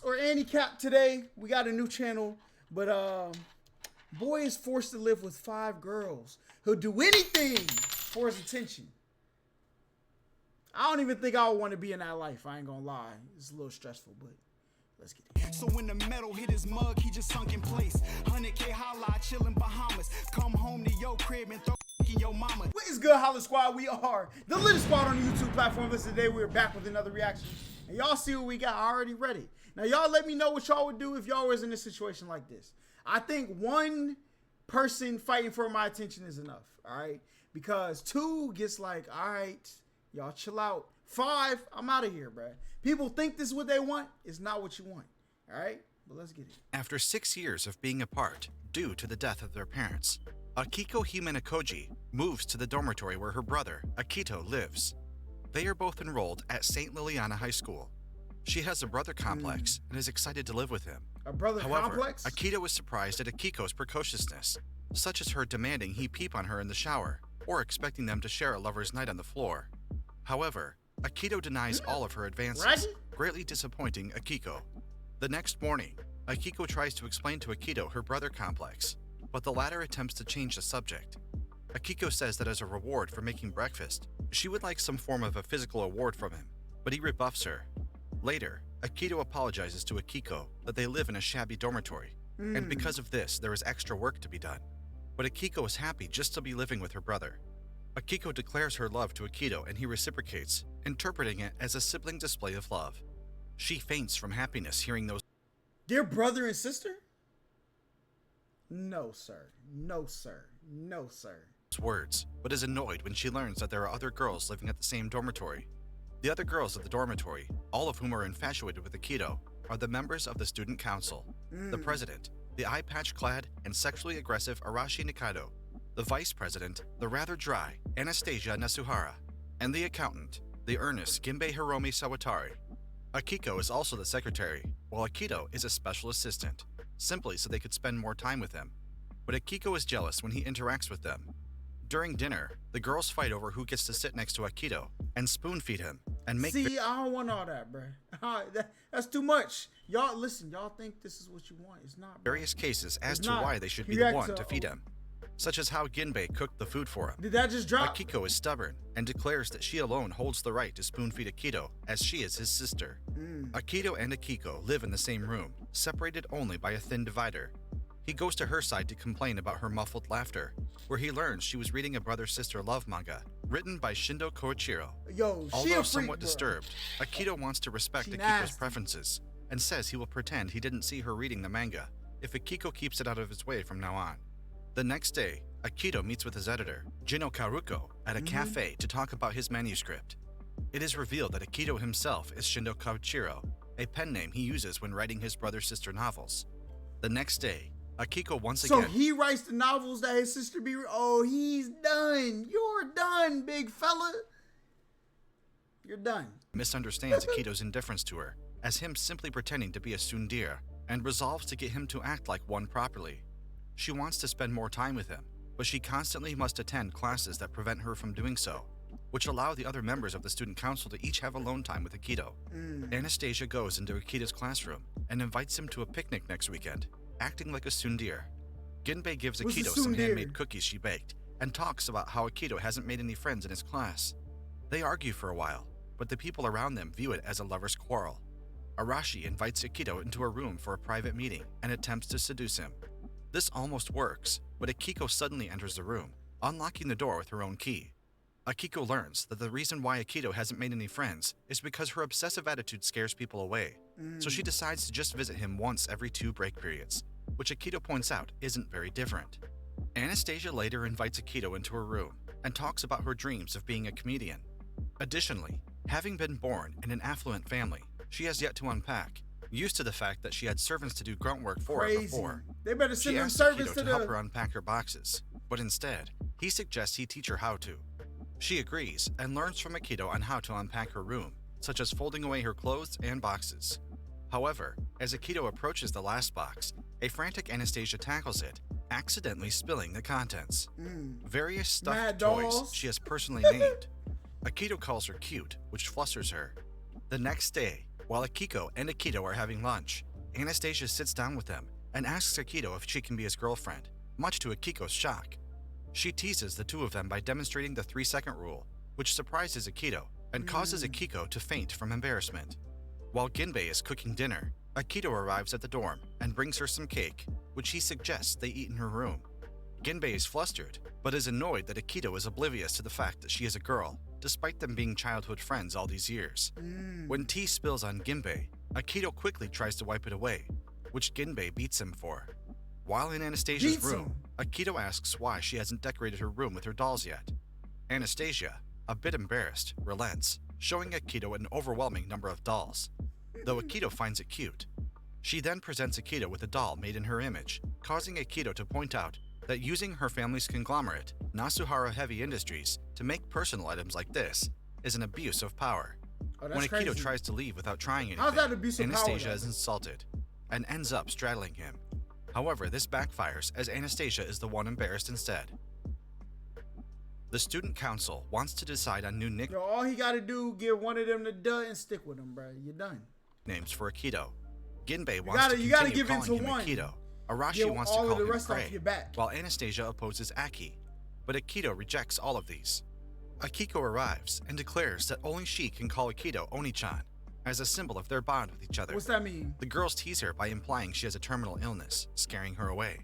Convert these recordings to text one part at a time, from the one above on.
Or handicap today. We got a new channel, but boy is forced to live with 5 girls. He'll do anything for his attention. I don't even think I would want to be in that life. I ain't gonna lie. It's a little stressful, but let's get it. So when the metal hit his mug, he just sunk in place. 100K Holla, chillin' Bahamas. Come home to your crib and throw in your mama. What is good, HollaSquad? We are the latest squad on the YouTube platform. Listen, today we're back with another reaction. And y'all see what we got. I already read it. Now, y'all let me know what y'all would do if y'all was in a situation like this. I think one person fighting for my attention is enough, all right? Because 2 gets like, all right, y'all chill out. 5, I'm out of here, bruh. People think this is what they want. It's not what you want, all right? But let's get it. After 6 years of being apart, due to the death of their parents, Akiko Himenakoji moves to the dormitory where her brother, Akito, lives. They are both enrolled at St. Liliana High School. She has a brother complex and is excited to live with him. A brother complex? Akito is surprised at Akiko's precociousness, such as her demanding he peep on her in the shower or expecting them to share a lover's night on the floor. However, Akito denies all of her advances, greatly disappointing Akiko. The next morning, Akiko tries to explain to Akito her brother complex, but the latter attempts to change the subject. Akiko says that as a reward for making breakfast, she would like some form of a physical award from him, but he rebuffs her. Later, Akito apologizes to Akiko that they live in a shabby dormitory, and because of this, there is extra work to be done. But Akiko is happy just to be living with her brother. Akiko declares her love to Akito and he reciprocates, interpreting it as a sibling display of love. She faints from happiness hearing those Dear brother and sister? No, sir. No, sir. No, sir. words, but is annoyed when she learns that there are other girls living at the same dormitory. The other girls of the dormitory, all of whom are infatuated with Akito, are the members of the student council, the president, the eye patch-clad and sexually aggressive Arashi Nikaido, the vice president, the rather dry Anastasia Nasuhara, and the accountant, the earnest Ginbei Hiromi Sawatari. Akiko is also the secretary, while Akito is a special assistant, simply so they could spend more time with him. But Akiko is jealous when he interacts with them. During dinner, the girls fight over who gets to sit next to Akito and spoon-feed him and make See, I don't want all that, bruh. That's too much. Y'all, listen, y'all think this is what you want. It's not, bro. various cases as It's to not. why they should be He the acts one so- to feed him, such as how Ginbei cooked the food for him. Did that just drop? Akiko is stubborn and declares that she alone holds the right to spoon-feed Akito as she is his sister. Akito and Akiko live in the same room, separated only by a thin divider. He goes to her side to complain about her muffled laughter, where he learns she was reading a brother-sister love manga written by Shindo Koichiro. Yo, she Although a freak, somewhat bro. disturbed, Akito wants to respect She Akiko's nasty. preferences and says he will pretend he didn't see her reading the manga if Akiko keeps it out of his way from now on. The next day, Akito meets with his editor, Jino Karuko, at a cafe to talk about his manuscript. It is revealed that Akito himself is Shindo Koichiro, a pen name he uses when writing his brother-sister novels. The next day, Akiko once So again he writes the novels that his sister be. Oh, he's done. You're done, big fella. You're done. misunderstands Akito's indifference to her as him simply pretending to be a tsundere and resolves to get him to act like one properly. She wants to spend more time with him, but she constantly must attend classes that prevent her from doing so, which allow the other members of the student council to each have alone time with Akito. Anastasia goes into Akito's classroom and invites him to a picnic next weekend, acting like a tsundere. Ginbei gives What's a Akito some tsundere? handmade cookies she baked and talks about how Akito hasn't made any friends in his class. They argue for a while, but the people around them view it as a lover's quarrel. Arashi invites Akito into a room for a private meeting and attempts to seduce him. This almost works, but Akiko suddenly enters the room, unlocking the door with her own key. Akiko learns that the reason why Akito hasn't made any friends is because her obsessive attitude scares people away, so she decides to just visit him once every 2 break periods, which Akito points out isn't very different. Anastasia later invites Akito into her room and talks about her dreams of being a comedian. Additionally, having been born in an affluent family, she has yet to unpack, used to the fact that she had servants to do grunt work for her Crazy. before. They better She send them asks servants Akito to to help her the. unpack her boxes, but instead, he suggests he teach her how to. She agrees and learns from Akito on how to unpack her room, such as folding away her clothes and boxes. However, as Akito approaches the last box, a frantic Anastasia tackles it, accidentally spilling the contents. Various stuffed Mad toys dolls. she has personally named. Akito calls her cute, which flusters her. The next day, While Akiko and Akito are having lunch, Anastasia sits down with them and asks Akito if she can be his girlfriend, much to Akiko's shock. She teases the two of them by demonstrating the 3-second rule, which surprises Akito and causes Akiko to faint from embarrassment. While Ginbei is cooking dinner, Akito arrives at the dorm and brings her some cake, which he suggests they eat in her room. Ginbei is flustered, but is annoyed that Akito is oblivious to the fact that she is a girl, despite them being childhood friends all these years. When tea spills on Ginbei, Akito quickly tries to wipe it away, which Ginbei beats him for. While in Anastasia's room, Akito asks why she hasn't decorated her room with her dolls yet. Anastasia, a bit embarrassed, relents, showing Akito an overwhelming number of dolls, though Akito finds it cute. She then presents Akito with a doll made in her image, causing Akito to point out that using her family's conglomerate, Nasuhara Heavy Industries, to make personal items like this is an abuse of power. When Akito tries to leave without trying anything, Anastasia is insulted and ends up straddling him. However, this backfires as Anastasia is the one embarrassed instead. The student council wants to decide on new nicknames. All he gotta do, give one of them the duh and stick with him, bro. You're done. Names for Akito. Ginbei wants to continue calling him Akito. Arashi wants to call him Gray, while Anastasia opposes Aki, but Akito rejects all of these. Akiko arrives and declares that only she can call Akito Oni-chan, as a symbol of their bond with each other. What's that mean? The girls tease her by implying she has a terminal illness, scaring her away.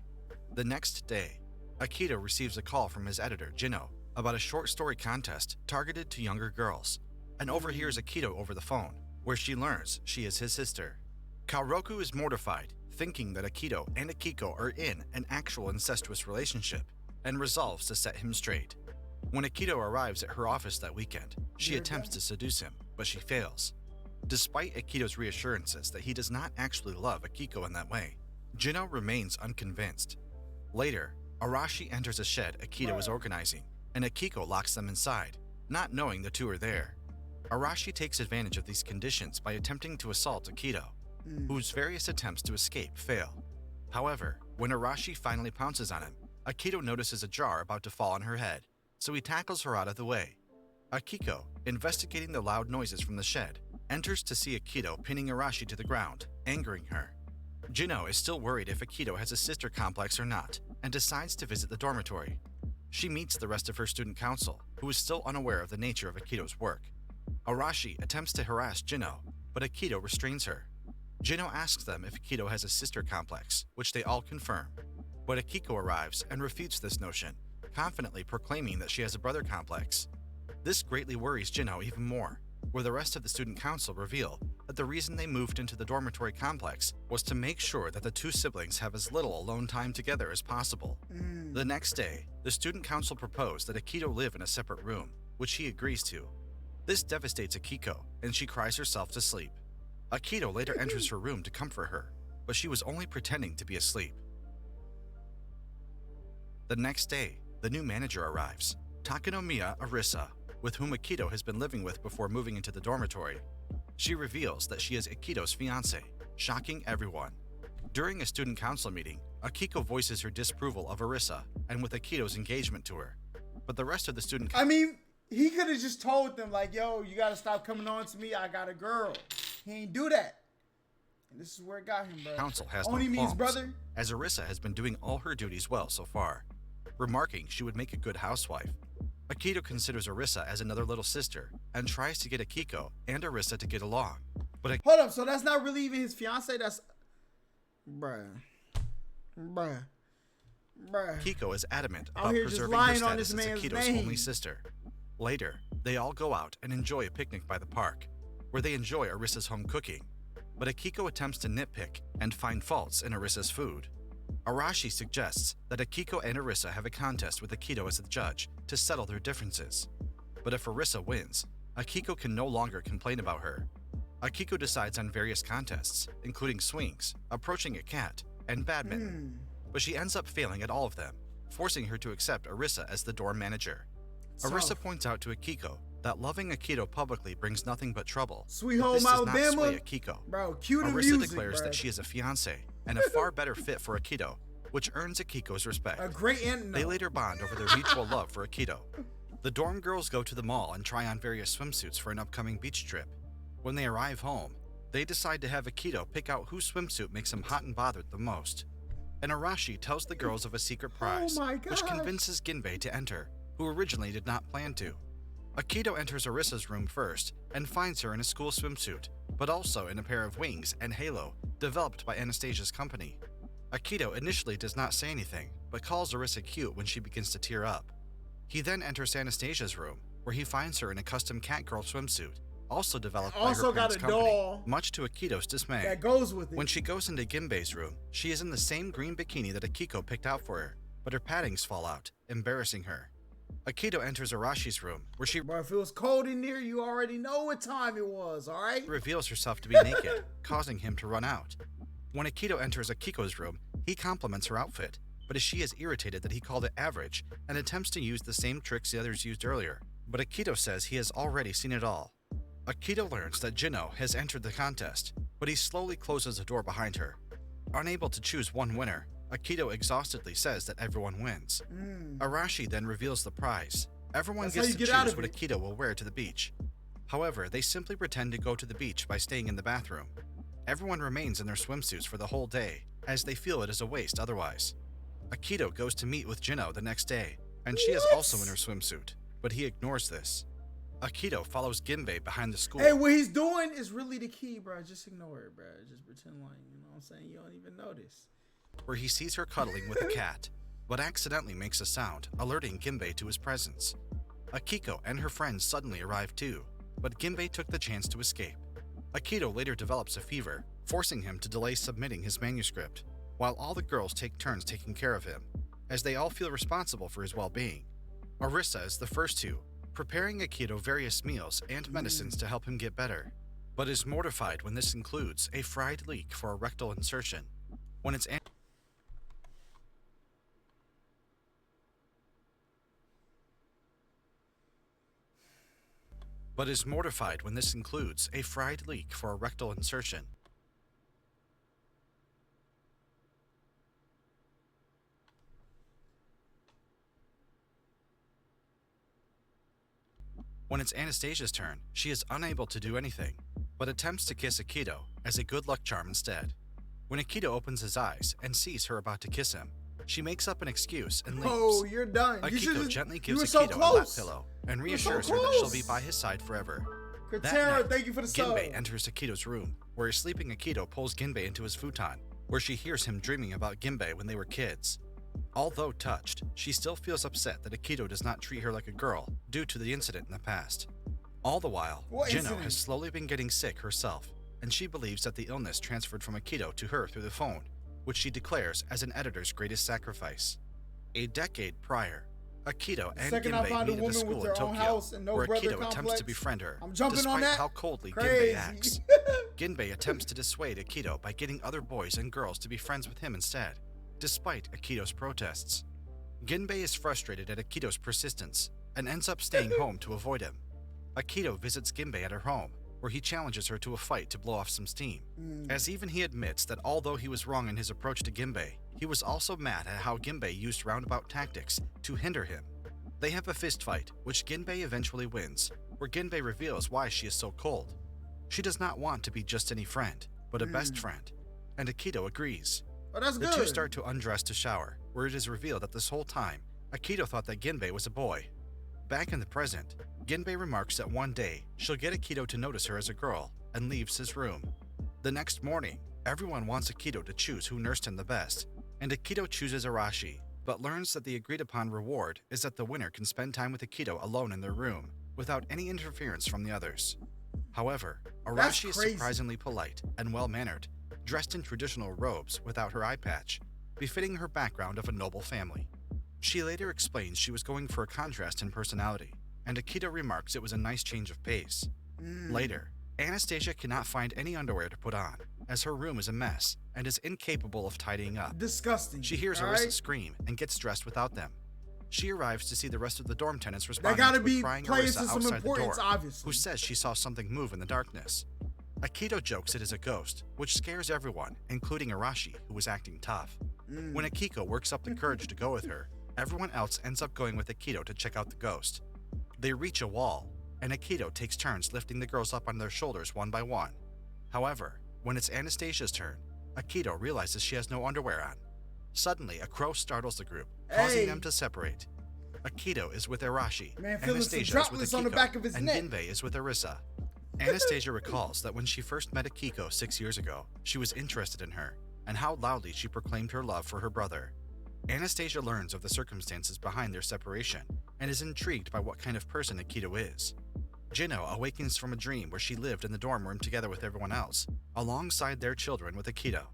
The next day, Akito receives a call from his editor, Jino, about a short story contest targeted to younger girls, and overhears Akito over the phone, where she learns she is his sister. Kaoruko is mortified, thinking that Akito and Akiko are in an actual incestuous relationship, and resolves to set him straight. When Akito arrives at her office that weekend, she attempts to seduce him, but she fails. Despite Akito's reassurances that he does not actually love Akiko in that way, Jino remains unconvinced. Later, Arashi enters a shed Akito is organizing, and Akiko locks them inside, not knowing the two are there. Arashi takes advantage of these conditions by attempting to assault Akito, whose various attempts to escape fail. However, when Arashi finally pounces on him, Akito notices a jar about to fall on her head, so he tackles her out of the way. Akiko, investigating the loud noises from the shed, enters to see Akito pinning Arashi to the ground, angering her. Jino is still worried if Akito has a sister complex or not, and decides to visit the dormitory. She meets the rest of her student council, who is still unaware of the nature of Akito's work. Arashi attempts to harass Jino, but Akito restrains her. Jino asks them if Akito has a sister complex, which they all confirm. But Akiko arrives and refutes this notion, confidently proclaiming that she has a brother complex. This greatly worries Jino even more, where the rest of the student council reveal that the reason they moved into the dormitory complex was to make sure that the two siblings have as little alone time together as possible. The next day, the student council proposed that Akito live in a separate room, which he agrees to. This devastates Akiko, and she cries herself to sleep. Akito later enters her room to comfort her, but she was only pretending to be asleep. The next day, the new manager arrives, Takenomiya Arisa, with whom Akito has been living with before moving into the dormitory. She reveals that she is Akito's fiancé, shocking everyone. During a student council meeting, Akiko voices her disapproval of Arisa and with Akito's engagement to her. But the rest of the student... I mean, he could have just told them, like, yo, you gotta stop coming on to me, I got a girl. He ain't do that. And this is where it got him, bro. Council has Only no means qualms, brother. as Arisa has been doing all her duties well so far, remarking she would make a good housewife. Akito considers Arisa as another little sister and tries to get Akiko and Arisa to get along. But hold up, so that's not really even his fiance, that's... Bruh. Akiko is adamant about preserving her status as Akito's only sister. Later, they all go out and enjoy a picnic by the park, where they enjoy Arisa's home cooking, but Akiko attempts to nitpick and find faults in Arisa's food. Arashi suggests that Akiko and Arisa have a contest with Akito as the judge to settle their differences. But if Arisa wins, Akiko can no longer complain about her. Akiko decides on various contests, including swings, approaching a cat, and badminton, but she ends up failing at all of them, forcing her to accept Arisa as the dorm manager. Arisa points out to Akiko that loving Akito publicly brings nothing but trouble. Sweet home Alabama. Does not sway Akiko. Bro, cue the Arisa music, declares that she is a fiancé and a far better fit for Akito, which earns Akiko's respect. A great aunt. They later bond over their mutual love for Akito. The dorm girls go to the mall and try on various swimsuits for an upcoming beach trip. When they arrive home, They decide to have Akito pick out whose swimsuit makes him hot and bothered the most. And Arashi tells the girls of a secret prize, which convinces Ginbei to enter, who originally did not plan to. Akito enters Arissa's room first and finds her in a school swimsuit, but also in a pair of wings and halo developed by Anastasia's company. Akito initially does not say anything, but calls Arissa cute when she begins to tear up. He then enters Anastasia's room, where he finds her in a custom catgirl swimsuit, also developed by her parents' company, much to Akito's dismay. That goes with it. When she goes into Ginbei's room, she is in the same green bikini that Akiko picked out for her, but her paddings fall out, embarrassing her. Akito enters Arashi's room, where she Bro, if it was cold in there, you already know what time it was, alright? reveals herself to be naked, causing him to run out. When Akito enters Akiko's room, he compliments her outfit, but she is irritated that he called it average and attempts to use the same tricks the others used earlier, but Akito says he has already seen it all. Akito learns that Jino has entered the contest, but he slowly closes the door behind her. Unable to choose one winner, Akito exhaustedly says that everyone wins. Arashi then reveals the prize. Everyone gets to choose what Akito will wear to the beach. However, they simply pretend to go to the beach by staying in the bathroom. Everyone remains in their swimsuits for the whole day, as they feel it is a waste otherwise. Akito goes to meet with Jino the next day, and she is also in her swimsuit, but he ignores this. Akito follows Ginbei behind the school. Hey, what he's doing is really the key, bro. Just ignore it, bro. Just pretend like, you know what I'm saying? You don't even notice. Where he sees her cuddling with a cat, but accidentally makes a sound, alerting Ginbei to his presence. Akiko and her friends suddenly arrive too, but Ginbei took the chance to escape. Akito later develops a fever, forcing him to delay submitting his manuscript, while all the girls take turns taking care of him, as they all feel responsible for his well-being. Arissa is the first to, preparing Akito various meals and medicines to help him get better, but is mortified when this includes a fried leek for a rectal insertion. When it's When it's Anastasia's turn, she is unable to do anything, but attempts to kiss Akito as a good luck charm instead. When Akito opens his eyes and sees her about to kiss him, she makes up an excuse and leaves. Oh, you're done. Akiko gently gives Akito a lap pillow and reassures her that she'll be by his side forever. Kratera, thank you for the sub. Ginbei enters Akito's room, where a sleeping Akito pulls Ginbei into his futon, where she hears him dreaming about Ginbei when they were kids. Although touched, she still feels upset that Akito does not treat her like a girl due to the incident in the past. All the while, Jino has slowly been getting sick herself, and she believes that the illness transferred from Akito to her through the phone, which she declares as an editor's greatest sacrifice. A decade prior, Akito and Ginbei meet at the school in Tokyo, where Akito attempts to befriend her, despite how coldly Ginbei acts. Ginbei attempts to dissuade Akito by getting other boys and girls to be friends with him instead, despite Akito's protests. Ginbei is frustrated at Akito's persistence and ends up staying home to avoid him. Akito visits Ginbei at her home, where he challenges her to a fight to blow off some steam, as even he admits that although he was wrong in his approach to Ginbei, he was also mad at how Ginbei used roundabout tactics to hinder him. They have a fist fight, which Ginbei eventually wins, where Ginbei reveals why she is so cold. She does not want to be just any friend, but a best friend, and Akito agrees. Oh, that's the good. two start to undress to shower, where it is revealed that this whole time, Akito thought that Ginbei was a boy. Back in the present, Ginbei remarks that one day she'll get Akito to notice her as a girl and leaves his room. The next morning, everyone wants Akito to choose who nursed him the best, and Akito chooses Arashi, but learns that the agreed upon reward is that the winner can spend time with Akito alone in their room without any interference from the others. However, Arashi is surprisingly polite and well-mannered, dressed in traditional robes without her eye patch, befitting her background of a noble family. She later explains she was going for a contrast in personality, and Akito remarks it was a nice change of pace. Later, Anastasia cannot find any underwear to put on, as her room is a mess and is incapable of tidying up. Disgusting. She hears Arissa scream and gets dressed without them. She arrives to see the rest of the dorm tenants responding to crying Arissa outside the door, who says she saw something move in the darkness. Akito jokes it is a ghost, which scares everyone, including Arashi, who was acting tough. When Akiko works up the courage to go with her, everyone else ends up going with Akito to check out the ghost. They reach a wall, and Akito takes turns lifting the girls up on their shoulders one by one. However, when it's Anastasia's turn, Akito realizes she has no underwear on. Suddenly, a crow startles the group, causing them to separate. Akito is with Arashi, Anastasia is with Akiko, on the back of his and neck. Ginbei is with Arisa. Anastasia recalls that when she first met Akiko 6 years ago, she was interested in her, and how loudly she proclaimed her love for her brother. Anastasia learns of the circumstances behind their separation, and is intrigued by what kind of person Akito is. Jino awakens from a dream where she lived in the dorm room together with everyone else, alongside their children with Akito.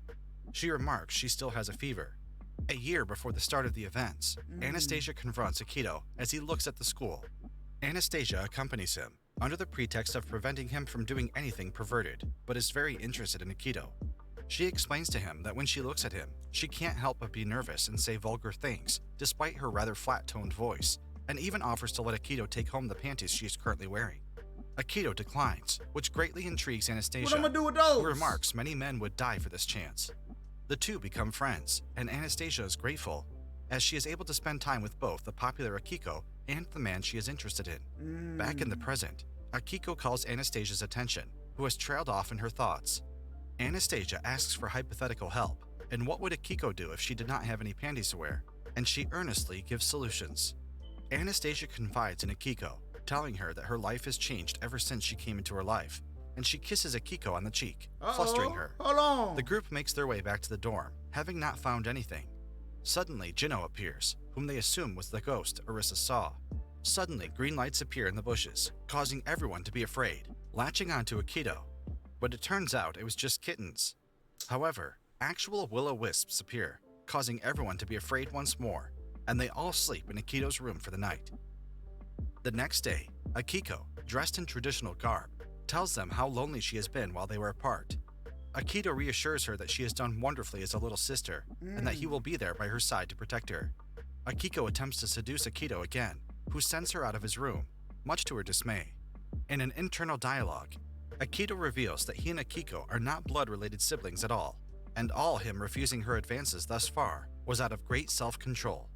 She remarks she still has a fever. A year before the start of the events, Anastasia confronts Akito as he looks at the school. Anastasia accompanies him, under the pretext of preventing him from doing anything perverted, but is very interested in Akito. She explains to him that when she looks at him, she can't help but be nervous and say vulgar things, despite her rather flat-toned voice, and even offers to let Akito take home the panties she is currently wearing. Akito declines, which greatly intrigues Anastasia, What am I gonna do with those? who remarks many men would die for this chance. The two become friends, and Anastasia is grateful, as she is able to spend time with both the popular Akiko and the man she is interested in. Back in the present, Akiko calls Anastasia's attention, who has trailed off in her thoughts. Anastasia asks for hypothetical help, and what would Akiko do if she did not have any panties to wear, and she earnestly gives solutions. Anastasia confides in Akiko, telling her that her life has changed ever since she came into her life, and she kisses Akiko on the cheek, flustering her. Hold on. The group makes their way back to the dorm, having not found anything. Suddenly, Jino appears, whom they assume was the ghost Arisa saw. Suddenly, green lights appear in the bushes, causing everyone to be afraid, latching onto Akito. But it turns out it was just kittens. However, actual will-o-wisps appear, causing everyone to be afraid once more, and they all sleep in Akito's room for the night. The next day, Akiko, dressed in traditional garb, tells them how lonely she has been while they were apart. Akito reassures her that she has done wonderfully as a little sister, and that he will be there by her side to protect her. Akiko attempts to seduce Akito again, who sends her out of his room, much to her dismay. In an internal dialogue, Akito reveals that he and Akiko are not blood-related siblings at all, and all him refusing her advances thus far was out of great self-control.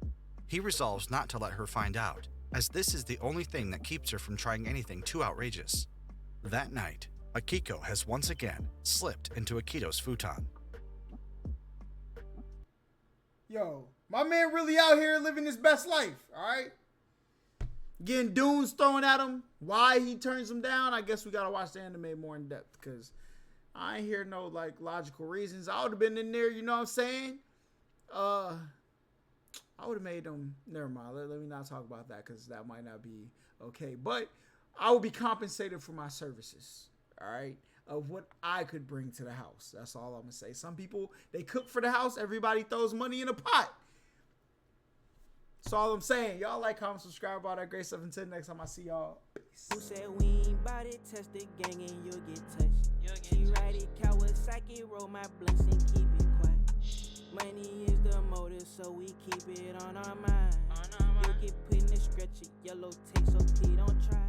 He resolves not to let her find out, as this is the only thing that keeps her from trying anything too outrageous. That night, Akiko has once again slipped into Akito's futon. Yo, my man really out here living his best life, alright? Getting dunes thrown at him. Why he turns them down, I guess we gotta watch the anime more in depth, because I ain't hear no like logical reasons. I would have been in there, you know what I'm saying? I would have made them, never mind, let me not talk about that, because that might not be okay. But I would be compensated for my services, all right, of what I could bring to the house. That's all I'm gonna say. Some people, they cook for the house. Everybody throws money in a pot. That's all I'm saying. Y'all like, comment, subscribe, all that great stuff. Until next time I see y'all. Peace. Who said we ain't bout it? Test the gang and you'll get touched. She ride it Kawasaki, roll my blinks and keep it quiet. Money is the motive, so we keep it on our mind. You get put in the stretcher, yellow tape, so P don't try.